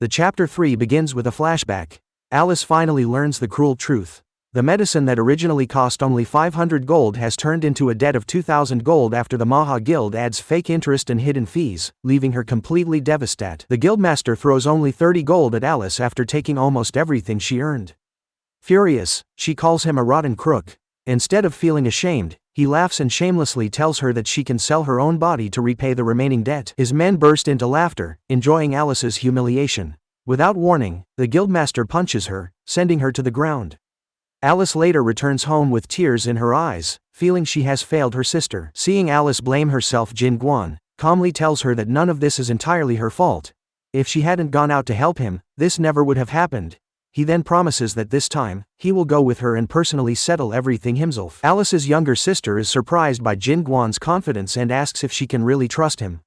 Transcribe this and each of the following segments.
The chapter 3 begins with a flashback. Alice finally learns the cruel truth. The medicine that originally cost only 500 gold has turned into a debt of 2,000 gold after the Manhwa Guild adds fake interest and hidden fees, leaving her completely devastated. The guildmaster throws only 30 gold at Alice after taking almost everything she earned. Furious, she calls him a rotten crook. Instead of feeling ashamed, he laughs and shamelessly tells her that she can sell her own body to repay the remaining debt. His men burst into laughter, enjoying Alice's humiliation. Without warning, the guildmaster punches her, sending her to the ground. Alice later returns home with tears in her eyes, feeling she has failed her sister. Seeing Alice blame herself, Jin Guan calmly tells her that none of this is entirely her fault. If she hadn't gone out to help him, this never would have happened. He then promises that this time, he will go with her and personally settle everything himself. Alice's younger sister is surprised by Jin Guan's confidence and asks if she can really trust him.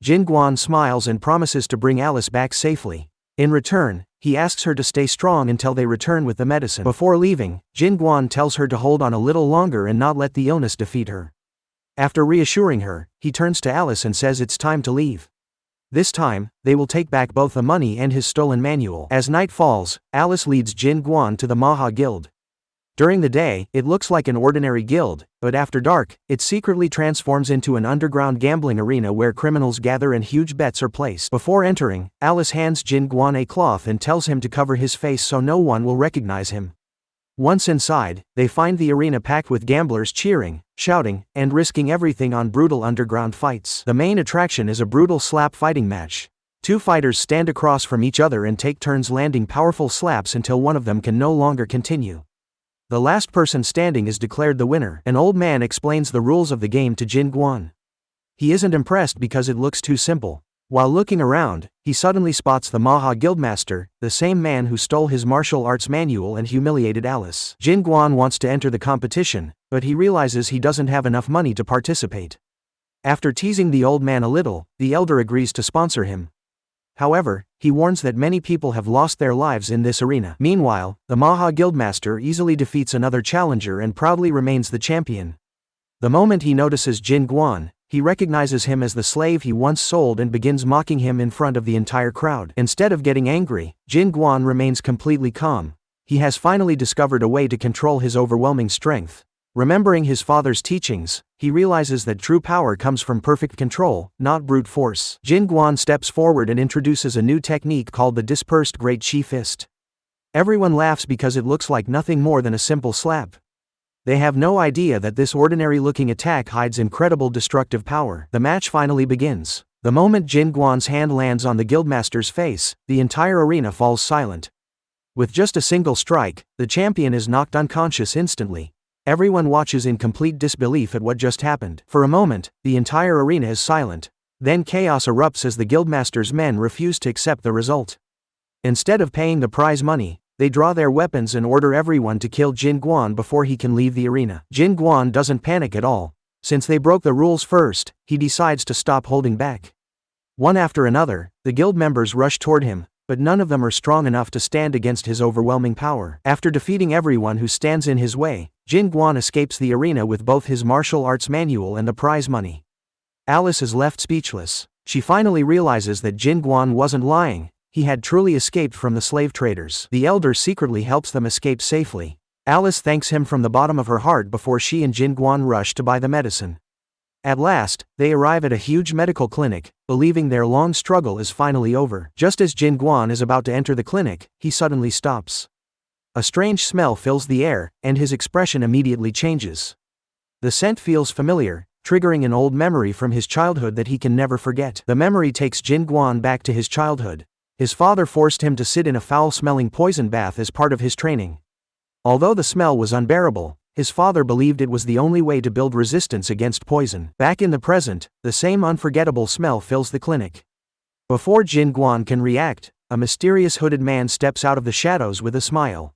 Jin Guan smiles and promises to bring Alice back safely. In return, he asks her to stay strong until they return with the medicine. Before leaving, Jin Guan tells her to hold on a little longer and not let the illness defeat her. After reassuring her, he turns to Alice and says it's time to leave. This time, they will take back both the money and his stolen manual. As night falls, Alice leads Jin Guan to the Manhwa Guild. During the day, it looks like an ordinary guild, but after dark, it secretly transforms into an underground gambling arena where criminals gather and huge bets are placed. Before entering, Alice hands Jin Guan a cloth and tells him to cover his face so no one will recognize him. Once inside, they find the arena packed with gamblers cheering, shouting, and risking everything on brutal underground fights. The main attraction is a brutal slap fighting match. Two fighters stand across from each other and take turns landing powerful slaps until one of them can no longer continue. The last person standing is declared the winner. An old man explains the rules of the game to Jin Guan. He isn't impressed because it looks too simple. While looking around, he suddenly spots the Manhwa Guildmaster, the same man who stole his martial arts manual and humiliated Alice. Jin Guan wants to enter the competition, but he realizes he doesn't have enough money to participate. After teasing the old man a little, the elder agrees to sponsor him. However, he warns that many people have lost their lives in this arena. Meanwhile, the Manhwa Guildmaster easily defeats another challenger and proudly remains the champion. The moment he notices Jin Guan, he recognizes him as the slave he once sold and begins mocking him in front of the entire crowd. Instead of getting angry, Jin Guan remains completely calm. He has finally discovered a way to control his overwhelming strength. Remembering his father's teachings, he realizes that true power comes from perfect control, not brute force. Jin Guan steps forward and introduces a new technique called the Dispersed Great Chi Fist. Everyone laughs because it looks like nothing more than a simple slap. They have no idea that this ordinary-looking attack hides incredible destructive power. The match finally begins. The moment Jin Guan's hand lands on the guildmaster's face, the entire arena falls silent. With just a single strike, the champion is knocked unconscious instantly. Everyone watches in complete disbelief at what just happened. For a moment, the entire arena is silent. Then chaos erupts as the guildmaster's men refuse to accept the result. Instead of paying the prize money, they draw their weapons and order everyone to kill Jin Guan before he can leave the arena. Jin Guan doesn't panic at all. Since they broke the rules first, he decides to stop holding back. One after another, the guild members rush toward him, but none of them are strong enough to stand against his overwhelming power. After defeating everyone who stands in his way, Jin Guan escapes the arena with both his martial arts manual and the prize money. Alice is left speechless. She finally realizes that Jin Guan wasn't lying. He had truly escaped from the slave traders. The elder secretly helps them escape safely. Alice thanks him from the bottom of her heart before she and Jin Guan rush to buy the medicine. At last, they arrive at a huge medical clinic, believing their long struggle is finally over. Just as Jin Guan is about to enter the clinic, he suddenly stops. A strange smell fills the air, and his expression immediately changes. The scent feels familiar, triggering an old memory from his childhood that he can never forget. The memory takes Jin Guan back to his childhood. His father forced him to sit in a foul-smelling poison bath as part of his training. Although the smell was unbearable, his father believed it was the only way to build resistance against poison. Back in the present, the same unforgettable smell fills the clinic. Before Jin Guan can react, a mysterious hooded man steps out of the shadows with a smile.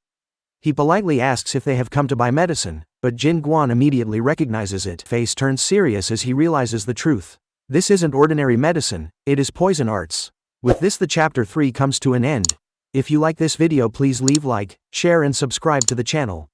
He politely asks if they have come to buy medicine, but Jin Guan immediately recognizes it. Face turns serious as he realizes the truth. This isn't ordinary medicine, it is poison arts. With this, the chapter 3 comes to an end. If you like this video, please leave like, share and subscribe to the channel.